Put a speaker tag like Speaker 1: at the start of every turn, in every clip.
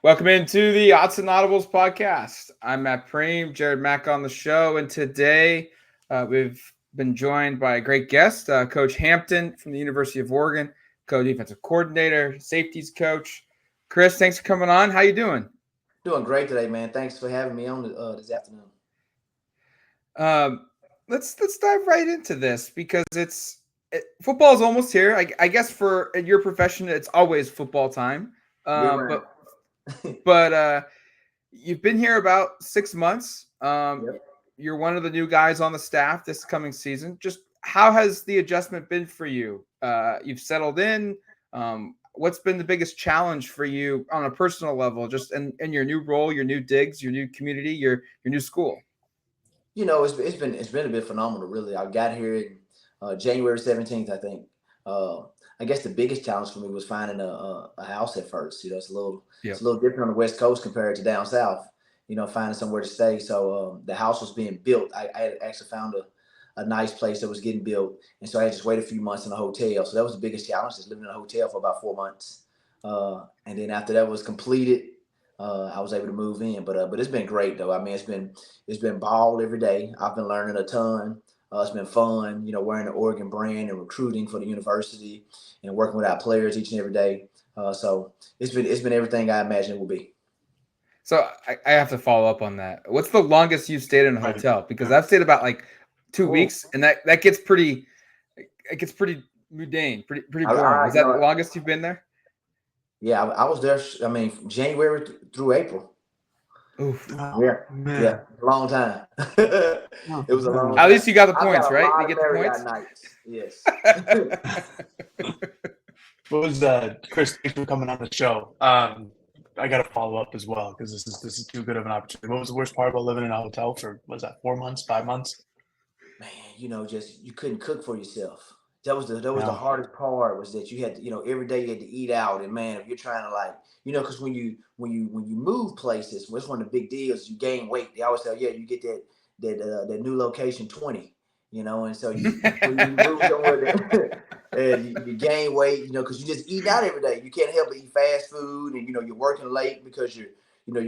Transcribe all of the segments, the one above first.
Speaker 1: Welcome into the Autzen Audibles Podcast. I'm Matt Preem, Jared Mack on the show, and today we've been joined by a great guest, Coach Hampton from the University of Oregon, co-defensive coordinator, safeties coach. Chris, thanks for coming on. How you doing?
Speaker 2: Doing great today, man. Thanks for having me on this afternoon.
Speaker 1: Let's dive right into this because football is almost here. I guess for your profession, it's always football time.
Speaker 2: Year round.
Speaker 1: But you've been here about 6 months.
Speaker 2: Yep.
Speaker 1: You're one of the new guys on the staff this coming season. Just how has the adjustment been for you? You've settled in. What's been the biggest challenge for you on a personal level, just in your new role, your new digs, your new community, your new school?
Speaker 2: You know, it's been a bit phenomenal, really. I got here in January 17th, I think. I guess the biggest challenge for me was finding a house at first. You know, it's a little different on the West Coast compared to down south. You know, finding somewhere to stay. So the house was being built. I had actually found a nice place that was getting built, and so I had just waited a few months in a hotel. So that was the biggest challenge, just living in a hotel for about 4 months. And then after that was completed, I was able to move in. But it's been great though. I mean, it's been ball every day. I've been learning a ton. It's been fun, you know, wearing the Oregon brand and recruiting for the university and working with our players each and every day. So it's been everything I imagined it would be.
Speaker 1: So I have to follow up on that. What's the longest you've stayed in a hotel? Because I've stayed about like 2 weeks, and that gets pretty mundane, pretty boring. Is that the longest you've been there?
Speaker 2: Yeah, I was there. I mean, from January through April.
Speaker 1: Oof.
Speaker 2: Yeah, long time. It was a long.
Speaker 1: At least you got the points,
Speaker 2: got
Speaker 1: right? You get the points.
Speaker 2: Nights. Yes.
Speaker 3: What was Chris? Thanks for coming on the show. I got to follow up as well because this is too good of an opportunity. What was the worst part about living in a hotel for 4 months, 5 months?
Speaker 2: Man, you know, just you couldn't cook for yourself. That was the hardest part, was that you had to, you know, every day you had to eat out. And man, if you're trying to, like, you know, because when you move places, what's one of the big deals, you gain weight. They always say, yeah, you get that new location 20, you know, and so when you move somewhere and you gain weight, you know, because you just eat out every day. You can't help but eat fast food, and you know you're working late because you're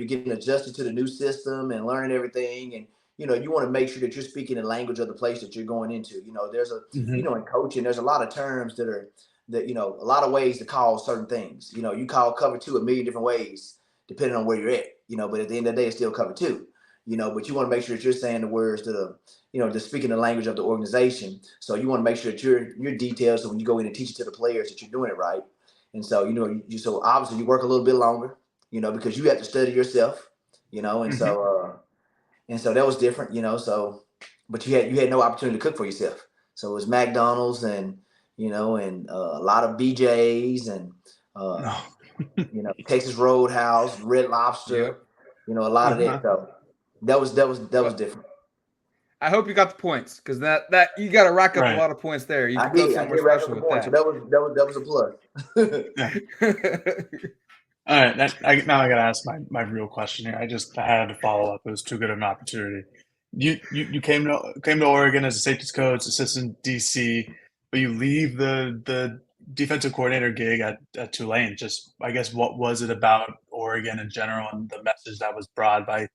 Speaker 2: getting adjusted to the new system and learning everything. And you know, you want to make sure that you're speaking the language of the place that you're going into. You know, there's you know, in coaching, there's a lot of terms that, you know, a lot of ways to call certain things. You know, you call cover two a million different ways, depending on where you're at, you know, but at the end of the day, it's still cover two, you know, but you want to make sure that you're saying the words that are, you know, just speaking the language of the organization. So you want to make sure that you're detailed. So when you go in and teach it to the players that you're doing it right. And so, you know, so obviously you work a little bit longer, you know, because you have to study yourself, you know, and so that was different, you know. So, but you had no opportunity to cook for yourself. So it was McDonald's and, you know, and a lot of BJ's and, you know, Texas Roadhouse, Red Lobster, you know, a lot of that stuff. That was different.
Speaker 1: I hope you got the points, because that you got to rack up a lot of points there. You can go somewhere special with that.
Speaker 2: So that was a
Speaker 3: plus. All right, now I got to ask my real question here. I had to follow up. It was too good of an opportunity. You came to Oregon as a safeties coach, assistant DC, but you leave the defensive coordinator gig at Tulane. Just, I guess, what was it about Oregon in general and the message that was brought by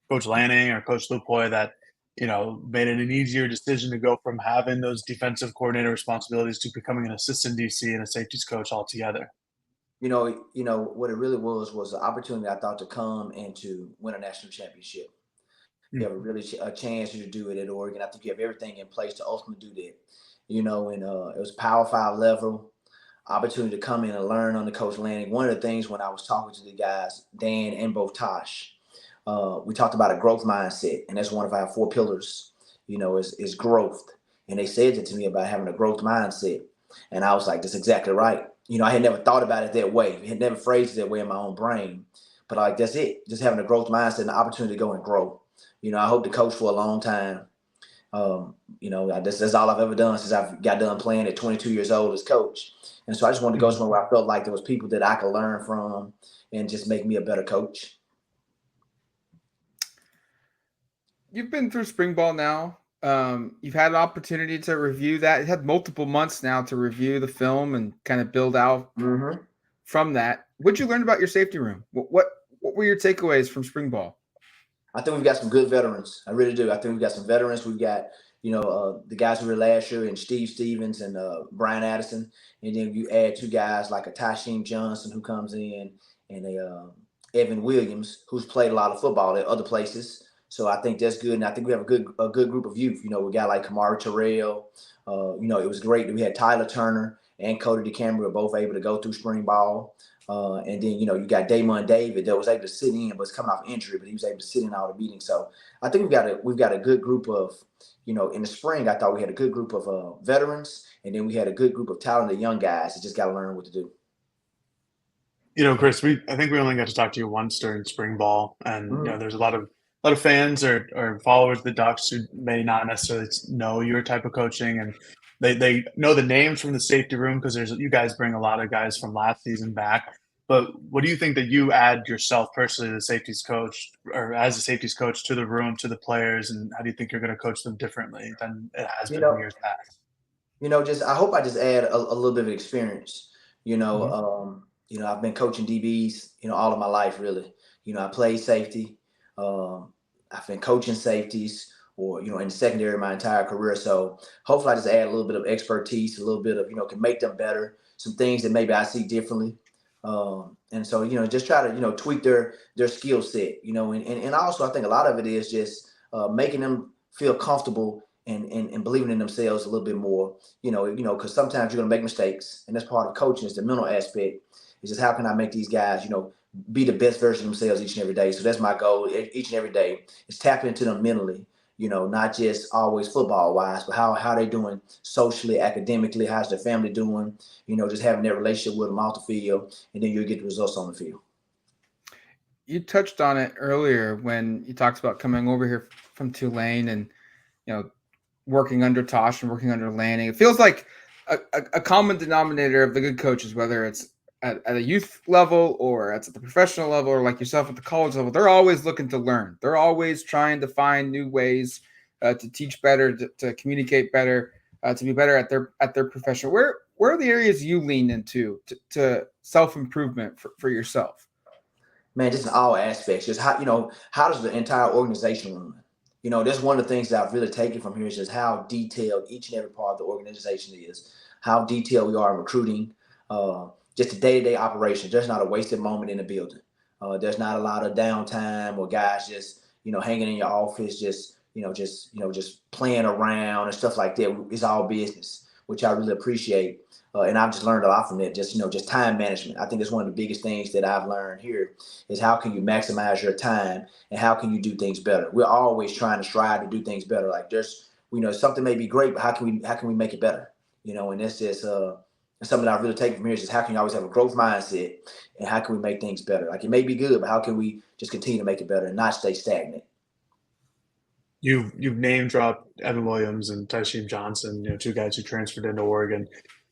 Speaker 3: Coach Lanning or Coach Lupoy that, you know, made it an easier decision to go from having those defensive coordinator responsibilities to becoming an assistant DC and a safeties coach altogether?
Speaker 2: You know what it really was an opportunity, I thought, to come and to win a national championship. You have a chance to do it at Oregon. I think you have everything in place to ultimately do that. You know, and it was Power 5 level opportunity to come in and learn under Coach Lanning. One of the things when I was talking to the guys, Dan and both Tosh, we talked about a growth mindset, and that's one of our 4 pillars. You know, is growth. And they said it to me about having a growth mindset, and I was like, that's exactly right. You know, I had never thought about it that way. I had never phrased it that way in my own brain. But like, that's it. Just having a growth mindset and the opportunity to go and grow. You know, I hope to coach for a long time. You know, that's all I've ever done since I got done playing at 22 years old as coach. And so I just wanted to go somewhere where I felt like there was people that I could learn from and just make me a better coach.
Speaker 1: You've been through spring ball now. You've had an opportunity to review that. You had multiple months now to review the film and kind of build out from that. What'd you learn about your safety room? what were your takeaways from spring ball?
Speaker 2: I think we've got some good veterans. I really do. I think we've got some veterans. We've got, the guys who were last year and Steve Stevens and Brian Addison. And then you add two guys like a Tysheem Johnson who comes in and Evan Williams, who's played a lot of football at other places. So I think that's good. And I think we have a good group of youth. We got like Kamari Terrell. It was great that we had Tyler Turner and Cody DeCamera were both able to go through spring ball. And then, you got Damon David that was able to sit in, but was coming off injury, but he was able to sit in all the meetings. So I think we've got a good group of, in the spring, I thought we had a good group of veterans, and then we had a good group of talented young guys that just got to learn what to do.
Speaker 3: Chris, I think we only got to talk to you once during spring ball, and there's a lot of fans or followers of the Ducks who may not necessarily know your type of coaching, and they know the names from the safety room because you guys bring a lot of guys from last season back. But what do you think that you add yourself personally as a safeties coach to the room, to the players, and how do you think you're going to coach them differently than it has been in years past?
Speaker 2: I hope I just add a little bit of experience. I've been coaching DBs, all of my life, really. I played safety. I've been coaching safeties or, in the secondary my entire career. So hopefully I just add a little bit of expertise, a little bit of, can make them better, some things that maybe I see differently. And so, just try to, tweak their skill set, and also I think a lot of it is just making them feel comfortable and believing in themselves a little bit more, because sometimes you're going to make mistakes, and that's part of coaching is the mental aspect. It's just how can I make these guys, be the best version of themselves each and every day. So that's my goal each and every day is tap into them mentally, not just always football wise, but how they doing socially, academically, how's their family doing, just having that relationship with them off the field, and then you'll get the results on the field.
Speaker 1: You touched on it earlier when you talked about coming over here from Tulane and, working under Tosh and working under Lanning. It feels like a common denominator of the good coaches, whether it's at a youth level or at the professional level or like yourself at the college level, they're always looking to learn. They're always trying to find new ways to teach better, to communicate better, to be better at their profession. Where are the areas you lean into to self-improvement for yourself?
Speaker 2: Man, just in all aspects. Just how does the entire organization run? That's one of the things that I've really taken from here is just how detailed each and every part of the organization is, how detailed we are in recruiting, just the day-to-day operations. There's not a wasted moment in the building. There's not a lot of downtime or guys just, hanging in your office, just playing around and stuff like that. It's all business, which I really appreciate. And I've just learned a lot from it. Just time management. I think it's one of the biggest things that I've learned here is how can you maximize your time and how can you do things better? We're always trying to strive to do things better. Like there's, something may be great, but how can we make it better? And that's just something that I really take from here is just how can you always have a growth mindset and how can we make things better? Like it may be good, but how can we just continue to make it better and not stay stagnant?
Speaker 3: You've name dropped Evan Williams and Tysheem Johnson, two guys who transferred into Oregon,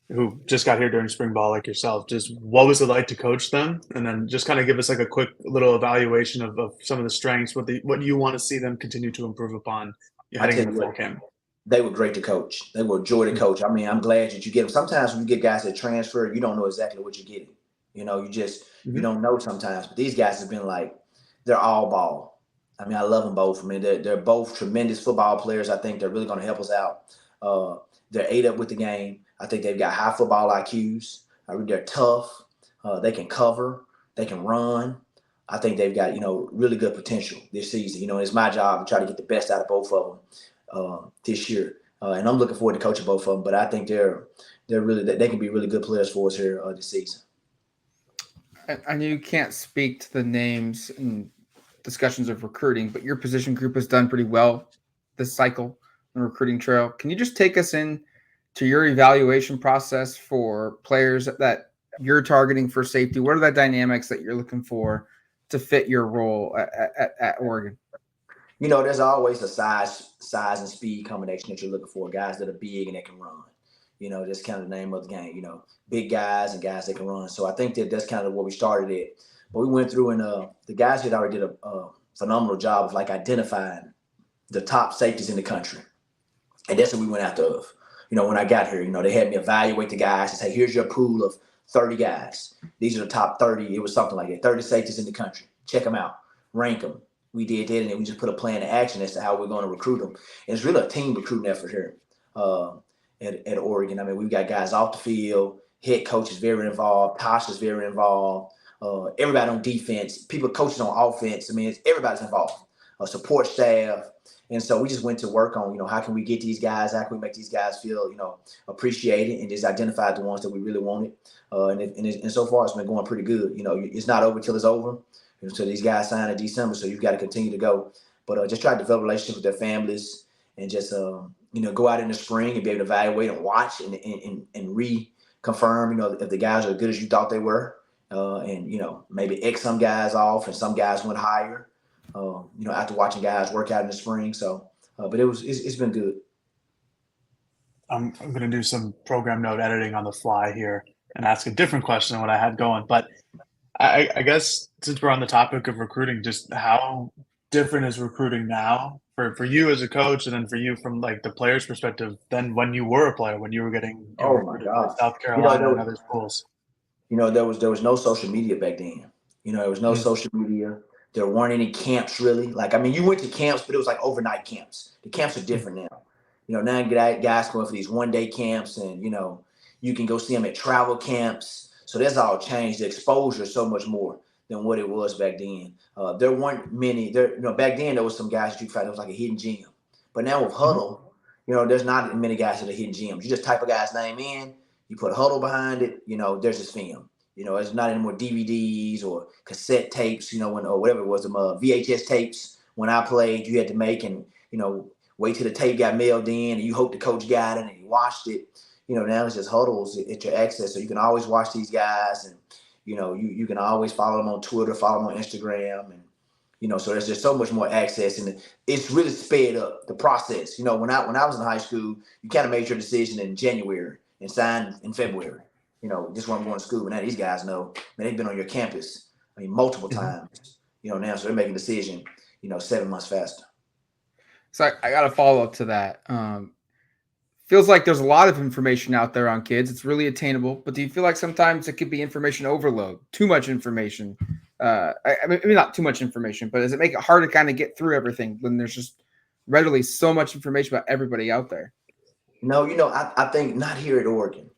Speaker 3: who just got here during spring ball like yourself. Just what was it like to coach them? And then just kind of give us like a quick little evaluation of some of the strengths, what you want to see them continue to improve upon heading into fall camp.
Speaker 2: They were great to coach. They were a joy to coach. I mean, I'm glad that you get them. Sometimes when you get guys that transfer, you don't know exactly what you're getting. You just you don't know sometimes. But these guys have been like, they're all ball. I mean, I love them both. I mean, they're both tremendous football players. I think they're really going to help us out. They're ate up with the game. I think they've got high football IQs. They're tough. They can cover. They can run. I think they've got, really good potential this season. It's my job to try to get the best out of both of them this year. And I'm looking forward to coaching both of them. But I think they're really, they can be really good players for us here this season.
Speaker 1: I know you can't speak to the names and discussions of recruiting, but your position group has done pretty well this cycle on the recruiting trail. Can you just take us in to your evaluation process for players that you're targeting for safety? What are the dynamics that you're looking for to fit your role at Oregon?
Speaker 2: There's always a size and speed combination that you're looking for, guys that are big and that can run. That's kind of the name of the game, big guys and guys that can run. So I think that's kind of what we started at. But we went through and the guys had already did a phenomenal job of like identifying the top safeties in the country. And that's what we went after of. When I got here, they had me evaluate the guys and say, here's your pool of 30 guys. These are the top 30. It was something like that, 30 safeties in the country. check them out, rank them. We did that, and then we just put a plan to action as to how we're going to recruit them. And it's really a team recruiting effort here at Oregon. I mean, we've got guys off the field. Head coach is very involved. Tosh is very involved. Everybody on defense, people coaching on offense. I mean, everybody's involved. Support staff. And so we just went to work on, how can we get these guys? How can we make these guys feel, appreciated, and just identify the ones that we really wanted. And so far, it's been going pretty good. It's not over till it's over. So these guys sign in December, so you've got to continue to go. But just try to develop relationships with their families, and just go out in the spring and be able to evaluate and watch and reconfirm, if the guys are as good as you thought they were, and maybe X some guys off and some guys went higher. After watching guys work out in the spring. So, but it's been good.
Speaker 3: I'm going to do some program note editing on the fly here and ask a different question than what I had going. But I guess since we're on the topic of recruiting, just how different is recruiting now for you as a coach, and then for you from like the player's perspective than when you were a player, when you were getting recruited by South Carolina and other schools?
Speaker 2: There was no social media back then. There was no social media. There weren't any camps really. You went to camps, but it was like overnight camps. The camps are different now. Now you get guys going for these one-day camps, and, you can go see them at travel camps. So that's all changed. The exposure is so much more than what it was back then. There weren't many. Back then there was some guys that you found it was like a hidden gem. But now with Huddle, there's not many guys that are hidden gems. You just type a guy's name in, you put Huddle behind it, there's his film. It's not any more DVDs or cassette tapes, or whatever it was, VHS tapes. When I played, you had to make and, wait till the tape got mailed in, and you hope the coach got it and he watched it. Now it's just Huddles at your access. So you can always watch these guys, and, you can always follow them on Twitter, follow them on Instagram. And, so there's just so much more access, and it's really sped up the process. When I was in high school, you kind of made your decision in January and signed in February. Just when I'm going to school. But now these guys know, man, they've been on your campus, multiple times, now, so they're making a decision, 7 months faster.
Speaker 1: So I got a follow up to that. Feels like there's a lot of information out there on kids. It's really attainable, but do you feel like sometimes it could be information overload, too much information? Maybe not too much information, but does it make it hard to kind of get through everything when there's just readily so much information about everybody out there?
Speaker 2: No, I think not here at Oregon.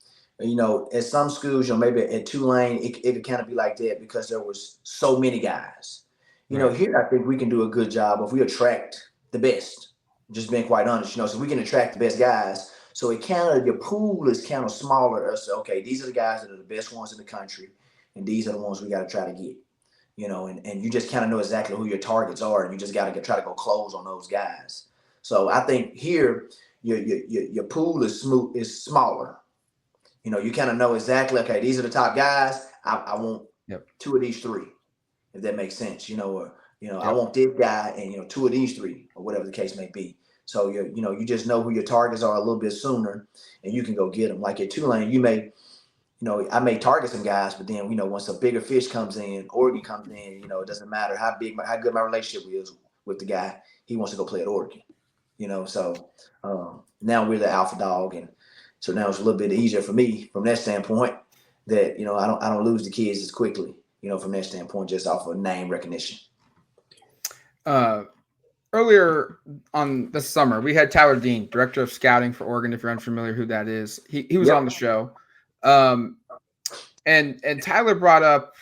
Speaker 2: At some schools, maybe at Tulane, it could kind of be like that because there was so many guys.
Speaker 1: Right.
Speaker 2: Here I think we can do a good job if we attract the best. Just being quite honest, so we can attract the best guys. So your pool is kind of smaller. So, okay, these are the guys that are the best ones in the country, and these are the ones we got to try to get. And you just kind of know exactly who your targets are, and you just got to try to go close on those guys. So I think here your pool is smaller. You kind of know exactly, okay, these are the top guys. I want 2 of these 3, if that makes sense, I want this guy and, 2 of these 3, or whatever the case may be. So, you just know who your targets are a little bit sooner, and you can go get them. Like at Tulane, I may target some guys, but then, once a bigger fish comes in, Oregon comes in, it doesn't matter how good my relationship is with the guy. He wants to go play at Oregon, So now we're the alpha dog, and so now it's a little bit easier for me from that standpoint that, I don't lose the kids as quickly, from that standpoint, just off of name recognition.
Speaker 1: Earlier on this summer, we had Tyler Dean, director of scouting for Oregon. If you're unfamiliar who that is, he was on the show. And Tyler brought up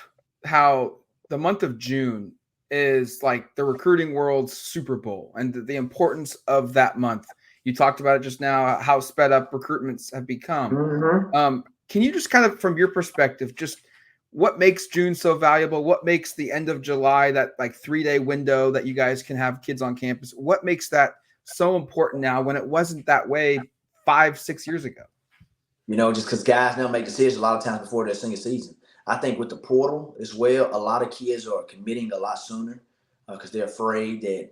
Speaker 1: how the month of June is like the recruiting world's Super Bowl and the importance of that month. You talked about it just now, how sped up recruitments have become.
Speaker 2: Mm-hmm.
Speaker 1: Can you just kind of, from your perspective, just what makes June so valuable? What makes the end of July, that like 3-day window that you guys can have kids on campus? What makes that so important now when it wasn't that way 5-6 years ago?
Speaker 2: Just because guys now make decisions a lot of times before their senior season. I think with the portal as well, a lot of kids are committing a lot sooner because they're afraid that,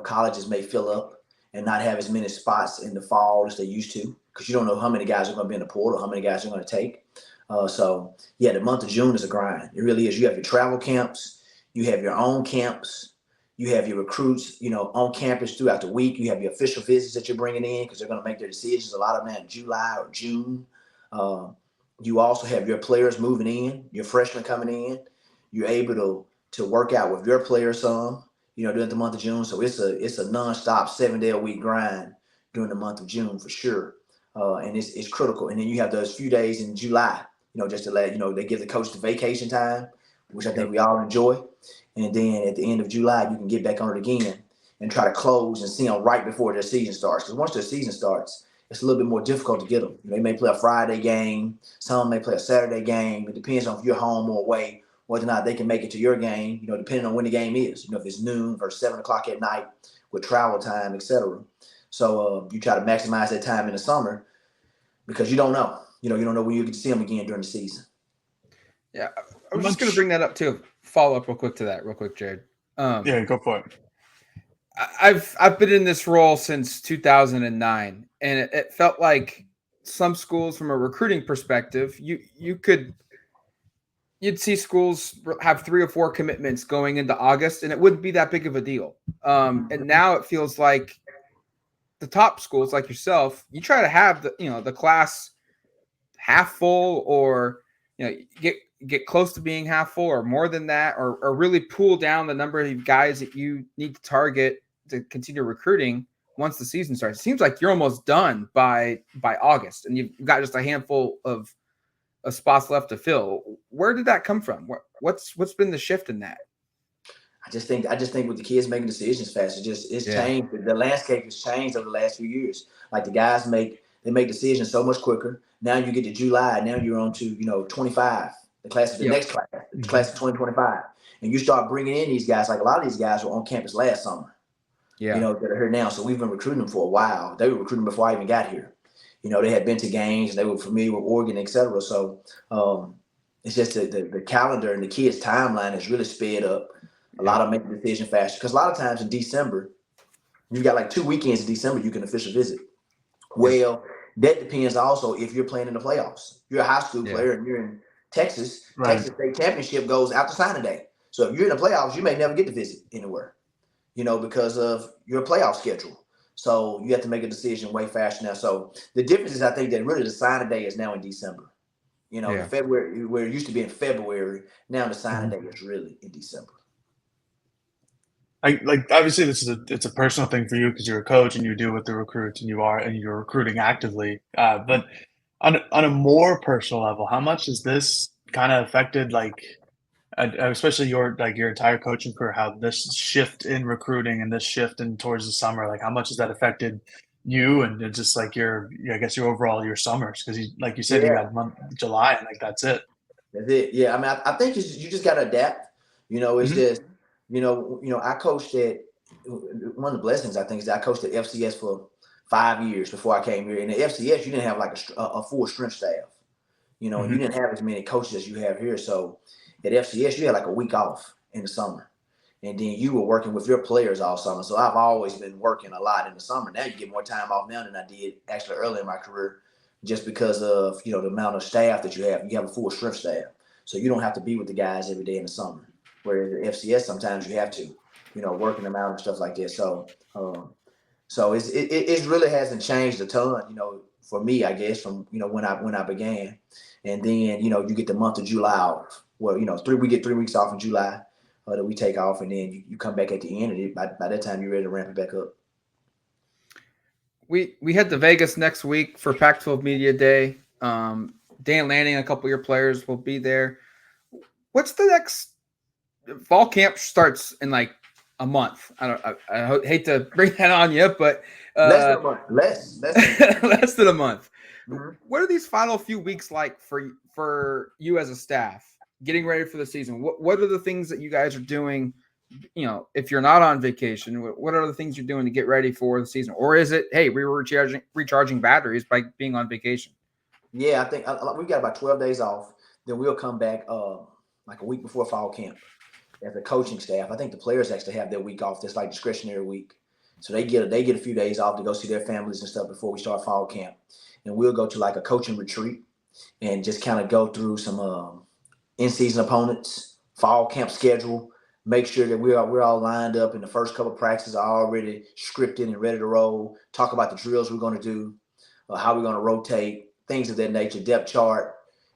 Speaker 2: colleges may fill up and not have as many spots in the fall as they used to, because you don't know how many guys are going to be in the portal, how many guys are going to take. The month of June is a grind. It really is. You have your travel camps, you have your own camps, you have your recruits, on campus throughout the week. You have your official visits that you're bringing in because they're going to make their decisions. A lot of them in July or June. You also have your players moving in, your freshmen coming in. You're able to, to work out with your players some, during the month of June. So it's a nonstop 7-day-a-week grind during the month of June for sure. And it's critical. And then you have those few days in July, just to let, they give the coach the vacation time, which I think we all enjoy. And then at the end of July, you can get back on it again and try to close and see them right before their season starts. Because once their season starts, it's a little bit more difficult to get them. They may play a Friday game. Some may play a Saturday game. It depends on if you're home or away, whether or not they can make it to your game, depending on when the game is. If it's noon versus 7 o'clock at night with travel time, et cetera. So you try to maximize that time in the summer because you don't know. You don't know when you get to see them again during the season.
Speaker 1: Yeah, I was just going to bring that up too. Follow up real quick, Jared.
Speaker 3: Yeah, go for it.
Speaker 1: I've been in this role since 2009, and it felt like some schools, from a recruiting perspective, you'd see schools have 3 or 4 commitments going into August, and it wouldn't be that big of a deal. And now it feels like the top schools, like yourself, you try to have the class half full, or get close to being half full, or more than that, or really pull down the number of guys that you need to target to continue recruiting once the season starts. It seems like you're almost done by August, and you've got just a handful of spots left to fill. Where did that come from? What's been the shift in that?
Speaker 2: I just think with the kids making decisions fast, it's changed. The landscape has changed over the last few years. Like the guys make decisions so much quicker. Now you get to July, now you're on to 25, the class of the next class, the class of 2025, and you start bringing in these guys. Like a lot of these guys were on campus last summer. That are here now. So we've been recruiting them for a while. They were recruiting before I even got here. They had been to games and they were familiar with Oregon, et cetera. So it's just the calendar and the kids' timeline has really sped up. A lot of them make the decision faster. Because a lot of times in December, you got like 2 weekends in December you can officially visit. Well, that depends also if you're playing in the playoffs. You're a high school player and you're in Texas.
Speaker 3: Right.
Speaker 2: Texas State Championship goes out to signing day. So if you're in the playoffs, you may never get to visit anywhere, because of your playoff schedule. So you have to make a decision way faster now. So the difference is, I think, that really the signing day is now in December. February, where it used to be in February, now the signing day is really in December.
Speaker 3: Obviously it's a personal thing for you because you're a coach and you deal with the recruits and you're recruiting actively. But on a more personal level, how much has this kind of affected, especially your entire coaching career, how this shift in recruiting and this shift in towards the summer, how much has that affected you and just your overall summers? Because you said you got month July and that's it.
Speaker 2: That's it. Yeah. I mean, I think you just got to adapt. It's just, I coached at, one of the blessings I think is that I coached at FCS for 5 years before I came here. And at FCS, you didn't have a full strength staff, and you didn't have as many coaches as you have here. So at FCS, you had a week off in the summer, and then you were working with your players all summer. So I've always been working a lot in the summer. Now you get more time off now than I did actually early in my career, just because of the amount of staff that you have. You have a full strength staff, so you don't have to be with the guys every day in the summer. Whereas at FCS, sometimes you have to, working them out and stuff like that. So, it really hasn't changed a ton, for me, I guess, from when I began, and then you get the month of July off. Well, we get 3 weeks off in July that we take off, and then you come back at the end, and by that time you're ready to ramp it back up.
Speaker 1: We head to Vegas next week for Pac-12 Media Day. Dan Lanning, a couple of your players will be there. What's the next? Fall camp starts in a month. I hate to bring that on you, but
Speaker 2: less than a month.
Speaker 1: Less than a month.
Speaker 2: Mm-hmm.
Speaker 1: What are these final few weeks like for you as a staff, getting ready for the season? What are the things that you guys are doing? If you're not on vacation, what are the things you're doing to get ready for the season? Or is it, hey, we were recharging batteries by being on vacation?
Speaker 2: Yeah, I think we've got about 12 days off. Then we'll come back a week before fall camp. As a coaching staff, I think the players actually have their week off. That's discretionary week, so they get a few days off to go see their families and stuff before we start fall camp. And we'll go to a coaching retreat and just kind of go through some in-season opponents, fall camp schedule, make sure that we're all lined up, and the first couple of practices are already scripted and ready to roll. Talk about the drills we're going to do, how we're going to rotate, things of that nature, depth chart.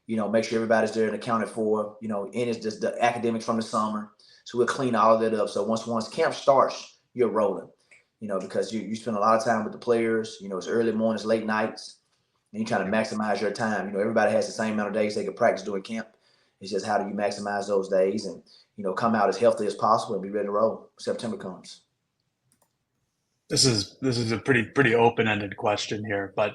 Speaker 2: Make sure everybody's there and accounted for. And it's just the academics from the summer. So we'll clean all of that up. So once camp starts, you're rolling, because you spend a lot of time with the players. It's early mornings, late nights, and you try to maximize your time. Everybody has the same amount of days they can practice during camp. It's just how do you maximize those days and, come out as healthy as possible and be ready to roll. September comes.
Speaker 3: This is a pretty open-ended question here, but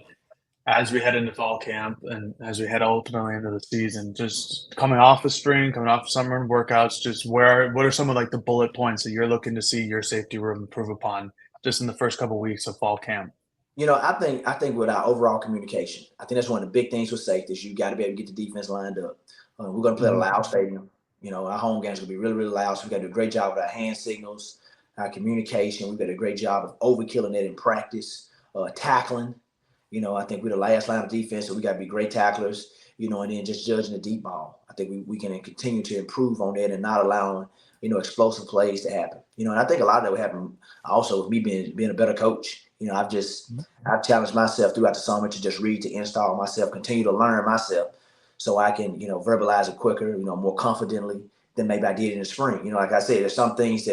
Speaker 3: as we head into fall camp and as we head ultimately into the season, just coming off of spring, coming off of summer workouts, just what are some of like the bullet points that you're looking to see your safety room improve upon just in the first couple of weeks of fall camp?
Speaker 2: I think with our overall communication, I think that's one of the big things with safety is you got to be able to get the defense lined up. We're going to play at a loud stadium. Our home games will be really, really loud. So we got to do a great job with our hand signals, our communication. We've got a great job of overkilling it in practice, tackling. I think we're the last line of defense, so we got to be great tacklers, and then just judging the deep ball. I think we can continue to improve on that and not allowing, explosive plays to happen. And I think a lot of that would happen also with me being a better coach. I've challenged myself throughout the summer to just read, to install myself, continue to learn myself so I can, verbalize it quicker, more confidently than maybe I did in the spring. Like I said, there's some things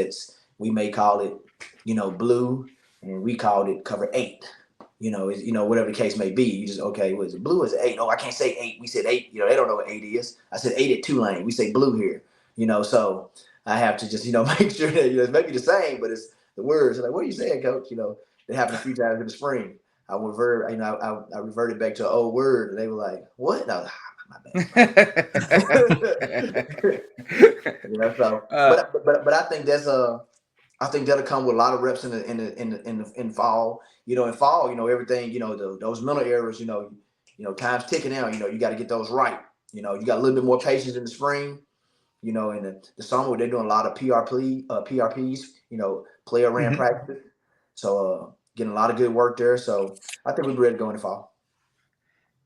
Speaker 2: we may call it, blue, and we called it cover 8. Whatever the case may be, you just, okay, what is it? Blue is 8. Oh, I can't say 8. We said 8. They don't know what 8 is. I said 8 at Tulane. We say blue here, so I have to just, make sure that, it may be the same, but it's the words. Like, what are you saying, coach? It happened a few times in the spring. I reverted back to an old word, and they were like, what? And I was like, my bad. But I think I think that'll come with a lot of reps in fall. In fall, everything, those mental errors, time's ticking out. You got to get those right. You got a little bit more patience in the spring. In the summer, they're doing a lot of PRPs. Player ran practice. So getting a lot of good work there. So I think we're ready to go in the fall.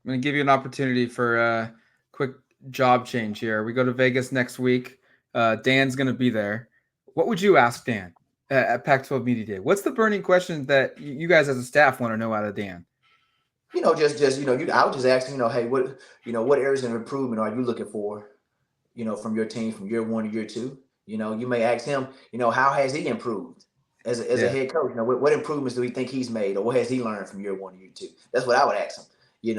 Speaker 1: I'm going to give you an opportunity for a quick job change here. We go to Vegas next week. Dan's going to be there. What would you ask Dan at Pac-12 Media Day? What's the burning question that you guys as a staff want to know out of Dan?
Speaker 2: I would just ask, hey, what areas of improvement are you looking for, from your team from year 1 to year 2? You may ask him, how has he improved as a head coach? What improvements do he think he's made, or what has he learned from year 1 to year 2? That's what I would ask him. If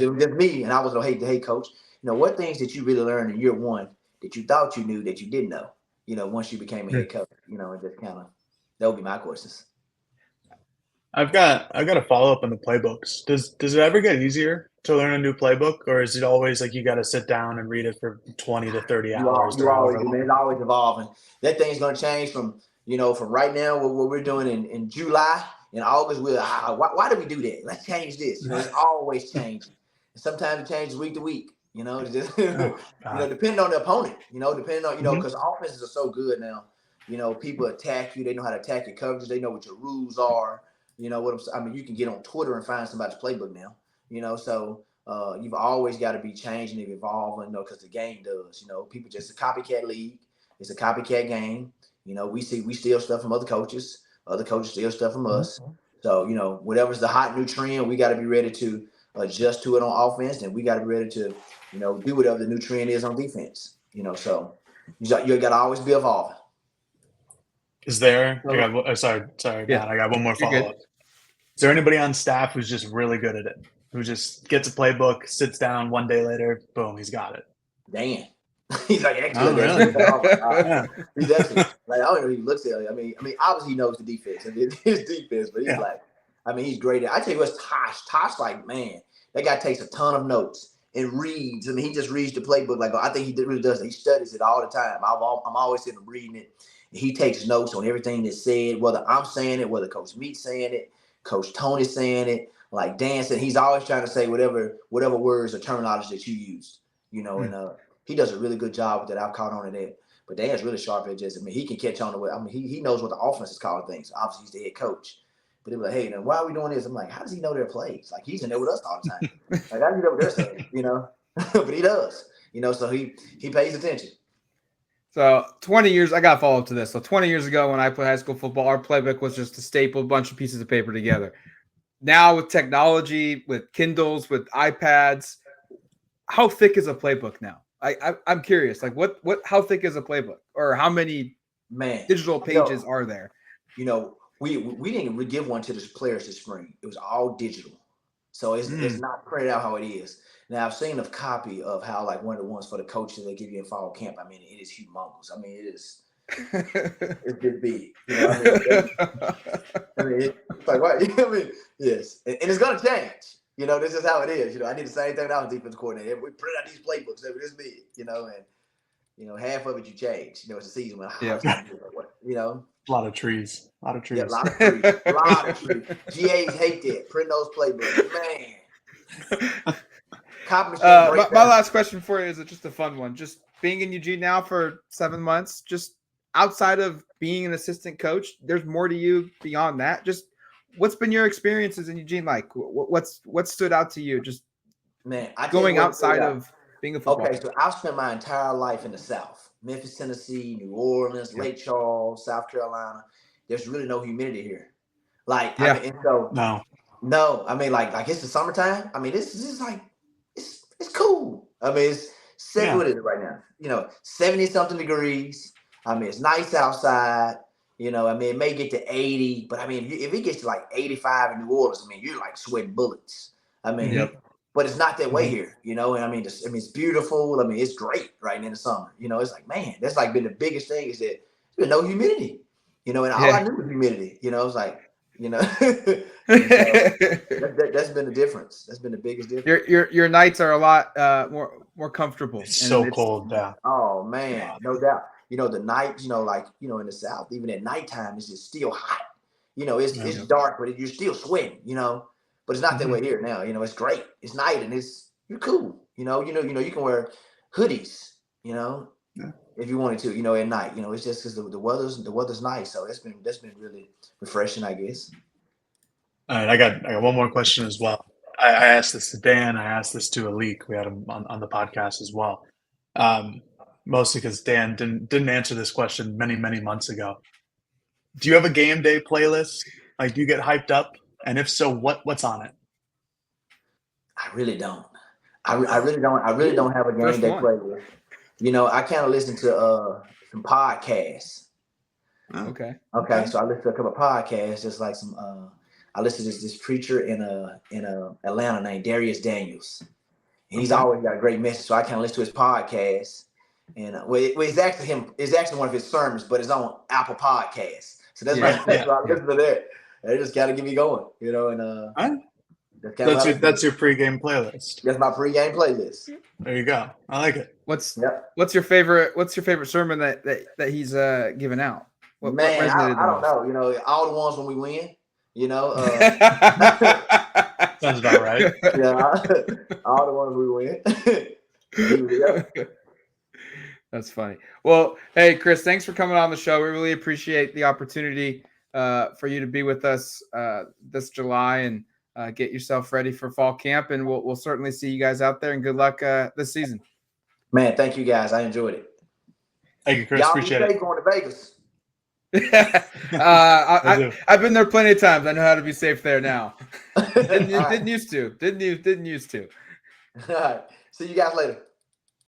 Speaker 2: it was just me and I was like, hey, coach, what things did you really learn in year 1 that you thought you knew that you didn't know, once you became a head coach, and just kind of, that would be my questions.
Speaker 3: I've got a follow up on the playbooks. Does it ever get easier to learn a new playbook, or is it always like you got to sit down and read it for 20 to 30 hours?
Speaker 2: You always do, man. It's always evolving. That thing's going to change from right now what we're doing in July. In August, why do we do that? Let's change this. It's always changing. And sometimes it changes week to week. It's just depending on the opponent. Depending on because offenses are so good now. People attack you. They know how to attack your coverage. They know what your rules are. You can get on Twitter and find somebody's playbook now. So you've always got to be changing and evolving. Because the game does. People just a copycat league. It's a copycat game. We steal stuff from other coaches. Other coaches steal stuff from us. So, whatever's the hot new trend, we got to be ready to adjust to it on offense, and we got to be ready to, do whatever the new trend is on defense. So you got to always be evolving.
Speaker 3: Is there? Sorry, yeah. I got one more follow-up. Is there anybody on staff who's just really good at it? Who just gets a playbook, sits down one day later, boom, he's got it.
Speaker 2: Dan. He's like, actually, he's actually like, I don't know if he looks at it. I mean, obviously he knows the defense and his defense, but he's he's great at it. I tell you what's Tosh, like, man, that guy takes a ton of notes and reads. He just reads the playbook. Like, I think he really does. He studies it all the time. I'm always sitting reading it. He takes notes on everything that's said, whether I'm saying it, whether Coach Meat's saying it, Coach Tony's saying it. Like Dan said, he's always trying to say whatever words or terminology that you used, and he does a really good job with that. I've caught on to that. But Dan's really sharp at just, he can catch on to what, he knows what the offense is calling things. Obviously, he's the head coach. But they're like, hey, now why are we doing this? I'm like, how does he know their plays? Like, he's in there with us all the time. Like, I know what they're saying, But he does, so he pays attention.
Speaker 1: So 20 years, I got to follow up to this. So 20 years ago when I played high school football, our playbook was just to staple a bunch of pieces of paper together. Now with technology, with Kindles, with iPads, how thick is a playbook now? I'm curious, like how thick is a playbook, or how many digital pages are there?
Speaker 2: We didn't really give one to the players this spring. It was all digital, so it's not printed out how it is. Now I've seen a copy of how like one of the ones for the coaches they give you in fall camp. I mean, it is humongous. I mean, it is. It's this big. It's like what? Yes, and it's gonna change. This is how it is. I did the same thing when I was defense coordinator. We print out these playbooks. They were this big. And half of it you change. It's a season.
Speaker 3: A lot of trees.
Speaker 2: Yeah, a lot of trees. A lot of trees. GAs hate that. Print those playbooks, man.
Speaker 1: My last question for you is just a fun one. Just being in Eugene now for 7 months, just outside of being an assistant coach, there's more to you beyond that. Just what's been your experiences in Eugene like? What stood out to you? Just going outside of being a football coach.
Speaker 2: So I've spent my entire life in the South: Memphis, Tennessee, New Orleans, Lake Charles, South Carolina. There's really no humidity here. No. I mean, like it's the summertime. I mean, this is like it's cool. I mean, it's 70 right now. 70 something degrees. I mean, it's nice outside. I mean, it may get to 80, but I mean, if it gets to like 85 in New Orleans, I mean, you're like sweating bullets. I mean, but it's not that way here, and I mean, it's beautiful. I mean, it's great right in the summer. It's like, man, that's like been the biggest thing is that there's been no humidity, and all I knew was humidity. It's like, that's been the difference. That's been the biggest difference.
Speaker 1: Your nights are a lot more comfortable.
Speaker 3: It's so cold down.
Speaker 2: Oh man, no doubt. The nights, in the South, even at nighttime, it's just still hot. It's dark, but you're still sweating. But it's not that way here now. It's great. It's night and you're cool. You can wear hoodies. If you wanted to. At night. It's just because the weather's nice. So that's been really refreshing, I guess.
Speaker 3: All right, I got one more question as well. I asked this to Dan. I asked this to Alik. We had him on the podcast as well. Mostly because Dan didn't answer this question many, many months ago. Do you have a game day playlist? Like, do you get hyped up? And if so, what's on it?
Speaker 2: I really don't. I really don't have a game day playlist. I kind of listen to some podcasts.
Speaker 1: Okay.
Speaker 2: So I listen to a couple of podcasts, just like some. I listen to this preacher in Atlanta named Darius Daniels. And he's always got a great message, so I kind of listen to his podcast. And it's actually one of his sermons, but it's on Apple Podcasts. So that's why I listen to that. And it just got to get me going, and
Speaker 3: that's your pregame playlist.
Speaker 2: That's my pregame playlist.
Speaker 3: There you go. I like it.
Speaker 1: What's your favorite sermon that he's given out?
Speaker 2: I don't know. All the ones when we win.
Speaker 3: Sounds about right.
Speaker 2: All the ones we win.
Speaker 1: That's funny. Well, hey, Chris, thanks for coming on the show. We really appreciate the opportunity for you to be with us this July and get yourself ready for fall camp. And we'll certainly see you guys out there, and good luck this season.
Speaker 2: Man, thank you guys. I enjoyed it.
Speaker 3: Thank you, Chris.
Speaker 2: Y'all
Speaker 3: appreciate it.
Speaker 2: Going to Vegas.
Speaker 1: I've been there plenty of times. I know how to be safe there now. Didn't used to.
Speaker 2: All right. See you guys later.